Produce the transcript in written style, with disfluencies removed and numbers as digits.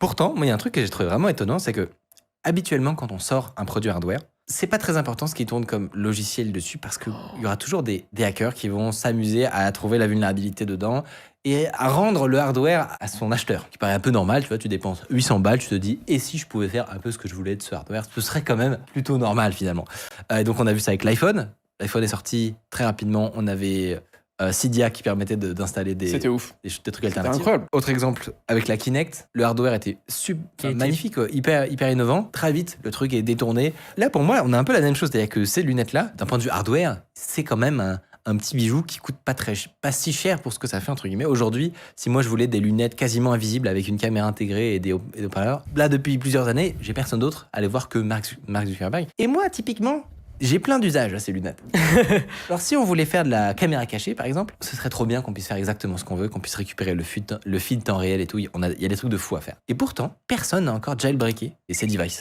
Pourtant, moi, il y a un truc que j'ai trouvé vraiment étonnant, c'est que habituellement, quand on sort un produit hardware, c'est pas très important ce qui tourne comme logiciel dessus parce qu'il y aura toujours des hackers qui vont s'amuser à trouver la vulnérabilité dedans et à rendre le hardware à son acheteur. Qui paraît un peu normal, tu vois, tu dépenses 800 balles, tu te dis, et si je pouvais faire un peu ce que je voulais de ce hardware, ce serait quand même plutôt normal finalement. Donc on a vu ça avec l'iPhone. L'iPhone est sorti très rapidement, on avait Cydia qui permettait d'installer C'était ouf. des trucs C'était alternatifs. incroyable. Autre exemple, avec la Kinect, le hardware était magnifique, hyper innovant. Très vite, le truc est détourné. Là, pour moi, on a un peu la même chose. C'est-à-dire que ces lunettes-là, d'un point de vue hardware, c'est quand même un petit bijou qui coûte pas si cher pour ce que ça fait, entre guillemets. Aujourd'hui, si moi je voulais des lunettes quasiment invisibles avec une caméra intégrée et des haut-parleurs, là, depuis plusieurs années, j'ai personne d'autre à aller voir que Mark Zuckerberg. Et moi, typiquement, j'ai plein d'usages à ces lunettes. Alors si on voulait faire de la caméra cachée par exemple, ce serait trop bien qu'on puisse faire exactement ce qu'on veut, qu'on puisse récupérer le feed temps réel et tout. Il y a des trucs de fou à faire. Et pourtant, personne n'a encore jailbreaké ces devices.